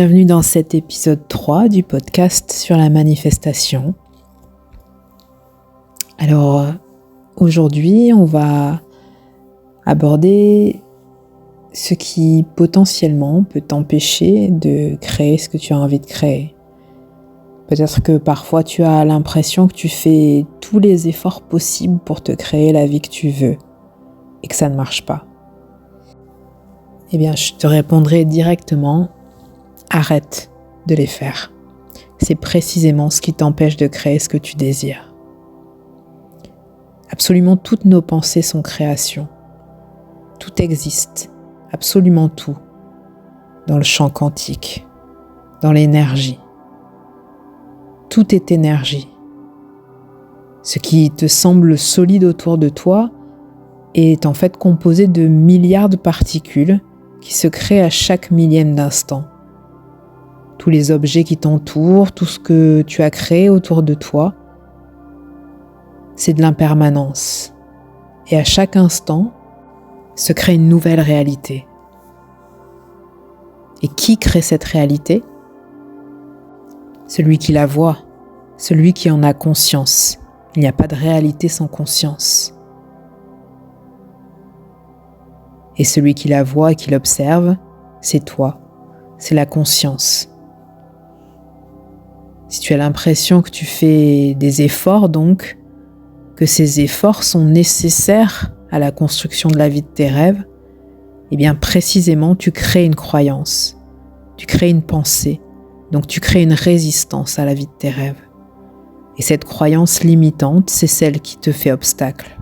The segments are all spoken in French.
Bienvenue dans cet épisode 3 du podcast sur la manifestation. Alors, aujourd'hui, on va aborder ce qui potentiellement peut t'empêcher de créer ce que tu as envie de créer. Peut-être que parfois tu as l'impression que tu fais tous les efforts possibles pour te créer la vie que tu veux et que ça ne marche pas. Eh bien, je te répondrai directement: arrête de les faire. C'est précisément ce qui t'empêche de créer ce que tu désires. Absolument toutes nos pensées sont créations. Tout existe, absolument tout, dans le champ quantique, dans l'énergie. Tout est énergie. Ce qui te semble solide autour de toi est en fait composé de milliards de particules qui se créent à chaque millième d'instant. Tous les objets qui t'entourent, tout ce que tu as créé autour de toi, c'est de l'impermanence. Et à chaque instant, se crée une nouvelle réalité. Et qui crée cette réalité ? Celui qui la voit, celui qui en a conscience. Il n'y a pas de réalité sans conscience. Et celui qui la voit et qui l'observe, c'est toi, c'est la conscience. Si tu as l'impression que tu fais des efforts, donc, que ces efforts sont nécessaires à la construction de la vie de tes rêves, eh bien précisément tu crées une croyance, tu crées une pensée, donc tu crées une résistance à la vie de tes rêves. Et cette croyance limitante, c'est celle qui te fait obstacle.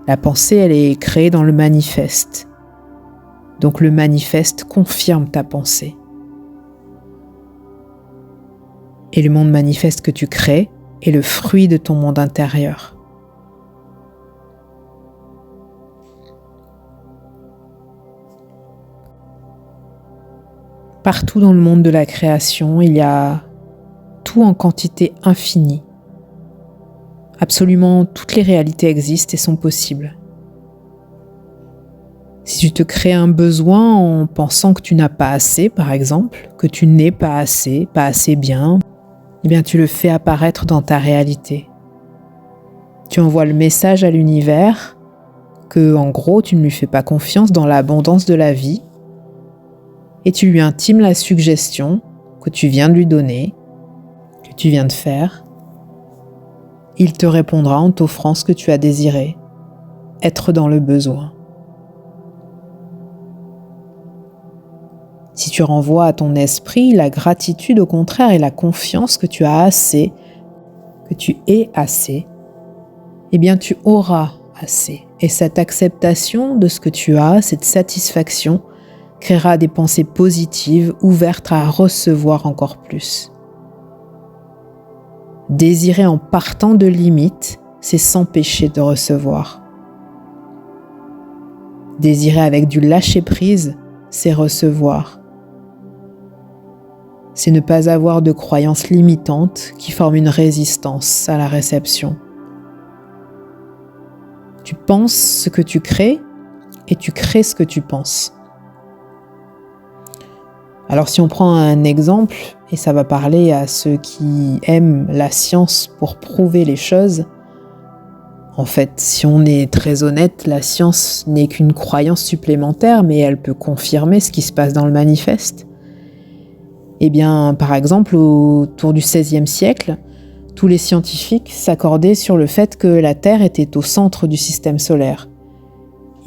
La pensée, elle est créée dans le manifeste. Donc le manifeste confirme ta pensée. Et le monde manifeste que tu crées est le fruit de ton monde intérieur. Partout dans le monde de la création, il y a tout en quantité infinie. Absolument toutes les réalités existent et sont possibles. Si tu te crées un besoin en pensant que tu n'as pas assez, par exemple, que tu n'es pas assez bien, eh bien tu le fais apparaître dans ta réalité. Tu envoies le message à l'univers que, en gros, tu ne lui fais pas confiance dans l'abondance de la vie et tu lui intimes la suggestion que tu viens de lui donner, que tu viens de faire. Il te répondra en t'offrant ce que tu as désiré, être dans le besoin. Si tu renvoies à ton esprit la gratitude au contraire et la confiance que tu as assez, que tu es assez, eh bien tu auras assez. Et cette acceptation de ce que tu as, cette satisfaction, créera des pensées positives ouvertes à recevoir encore plus. Désirer en partant de limites, c'est s'empêcher de recevoir. Désirer avec du lâcher-prise, c'est recevoir. C'est ne pas avoir de croyances limitantes qui forment une résistance à la réception. Tu penses ce que tu crées et tu crées ce que tu penses. Alors si on prend un exemple, et ça va parler à ceux qui aiment la science pour prouver les choses, en fait, si on est très honnête, la science n'est qu'une croyance supplémentaire, mais elle peut confirmer ce qui se passe dans le manifeste. Eh bien, par exemple, autour du XVIe siècle, tous les scientifiques s'accordaient sur le fait que la Terre était au centre du système solaire.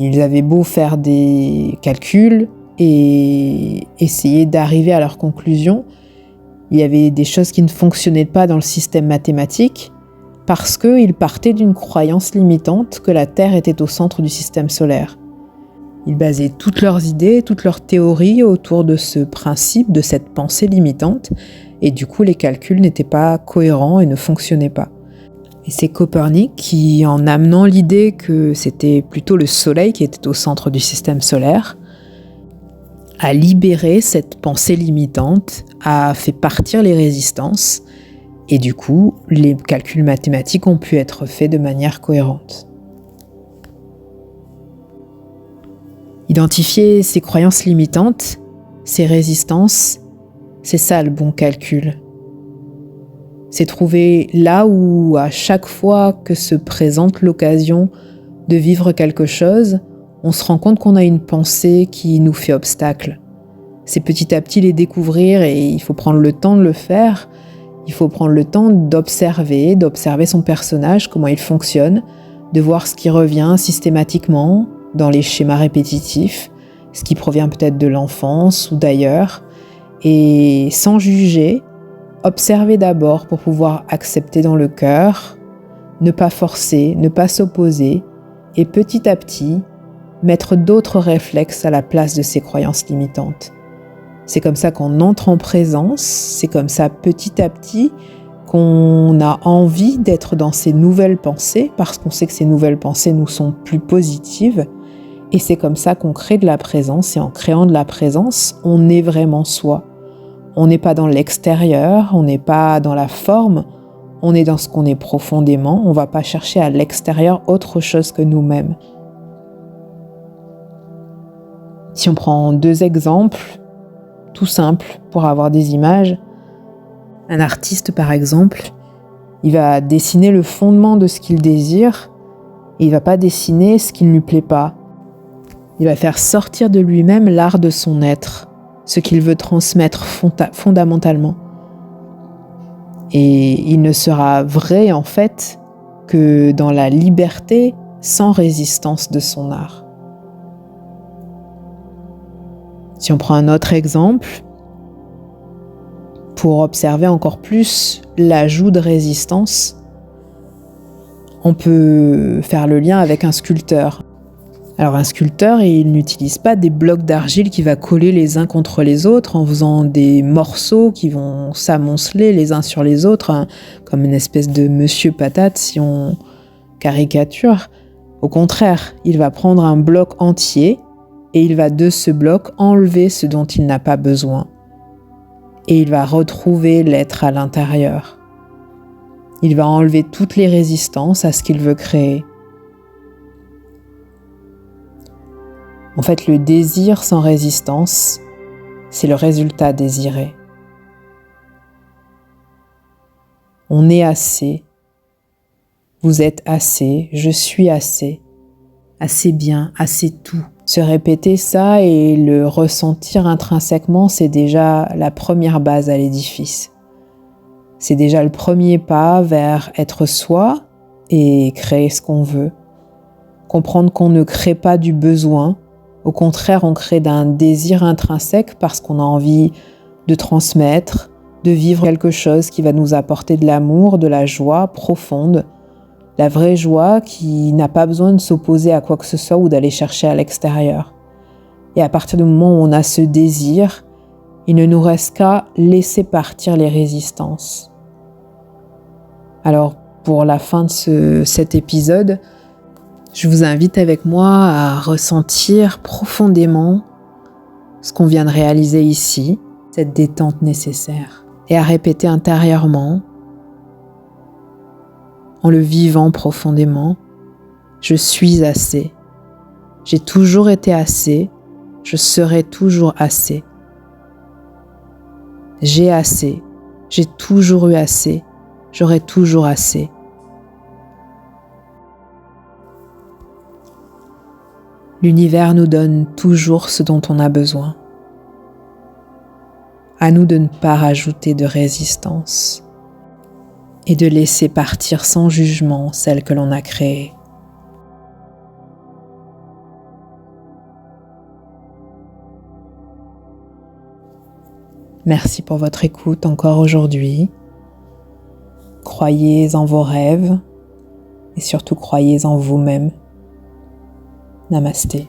Ils avaient beau faire des calculs et essayer d'arriver à leur conclusion, il y avait des choses qui ne fonctionnaient pas dans le système mathématique parce qu'ils partaient d'une croyance limitante que la Terre était au centre du système solaire. Ils basaient toutes leurs idées, toutes leurs théories autour de ce principe, de cette pensée limitante, et du coup les calculs n'étaient pas cohérents et ne fonctionnaient pas. Et c'est Copernic qui, en amenant l'idée que c'était plutôt le Soleil qui était au centre du système solaire, a libéré cette pensée limitante, a fait partir les résistances, et du coup les calculs mathématiques ont pu être faits de manière cohérente. Identifier ces croyances limitantes, ces résistances, c'est ça le bon calcul. C'est trouver là où, à chaque fois que se présente l'occasion de vivre quelque chose, on se rend compte qu'on a une pensée qui nous fait obstacle. C'est petit à petit les découvrir et il faut prendre le temps de le faire. Il faut prendre le temps d'observer son personnage, comment il fonctionne, de voir ce qui revient systématiquement dans les schémas répétitifs, ce qui provient peut-être de l'enfance ou d'ailleurs, et sans juger, observer d'abord pour pouvoir accepter dans le cœur, ne pas forcer, ne pas s'opposer, et petit à petit, mettre d'autres réflexes à la place de ces croyances limitantes. C'est comme ça qu'on entre en présence, c'est comme ça petit à petit qu'on a envie d'être dans ces nouvelles pensées, parce qu'on sait que ces nouvelles pensées nous sont plus positives, et c'est comme ça qu'on crée de la présence, et en créant de la présence, on est vraiment soi. On n'est pas dans l'extérieur, on n'est pas dans la forme, on est dans ce qu'on est profondément, on ne va pas chercher à l'extérieur autre chose que nous-mêmes. Si on prend 2 exemples, tout simples pour avoir des images, un artiste par exemple, il va dessiner le fondement de ce qu'il désire et il ne va pas dessiner ce qui ne lui plaît pas. Il va faire sortir de lui-même l'art de son être, ce qu'il veut transmettre fondamentalement. Et il ne sera vrai en fait que dans la liberté sans résistance de son art. Si on prend un autre exemple, pour observer encore plus l'ajout de résistance, on peut faire le lien avec un sculpteur. Alors un sculpteur, il n'utilise pas des blocs d'argile qu'il va coller les uns contre les autres en faisant des morceaux qui vont s'amonceler les uns sur les autres, hein, comme une espèce de monsieur patate si on caricature. Au contraire, il va prendre un bloc entier et il va de ce bloc enlever ce dont il n'a pas besoin. Et il va retrouver l'être à l'intérieur. Il va enlever toutes les résistances à ce qu'il veut créer. En fait, le désir sans résistance, c'est le résultat désiré. On est assez, vous êtes assez, je suis assez bien, assez tout. Se répéter ça et le ressentir intrinsèquement, c'est déjà la première base à l'édifice. C'est déjà le premier pas vers être soi et créer ce qu'on veut. Comprendre qu'on ne crée pas du besoin. Au contraire, on crée d'un désir intrinsèque parce qu'on a envie de transmettre, de vivre quelque chose qui va nous apporter de l'amour, de la joie profonde, la vraie joie qui n'a pas besoin de s'opposer à quoi que ce soit ou d'aller chercher à l'extérieur. Et à partir du moment où on a ce désir, il ne nous reste qu'à laisser partir les résistances. Alors, pour la fin de cet épisode, je vous invite avec moi à ressentir profondément ce qu'on vient de réaliser ici, cette détente nécessaire, et à répéter intérieurement, en le vivant profondément, je suis assez, j'ai toujours été assez, je serai toujours assez. J'ai assez, j'ai toujours eu assez, j'aurai toujours assez. L'univers nous donne toujours ce dont on a besoin. À nous de ne pas rajouter de résistance et de laisser partir sans jugement celle que l'on a créée. Merci pour votre écoute encore aujourd'hui. Croyez en vos rêves et surtout croyez en vous-même. Namasté.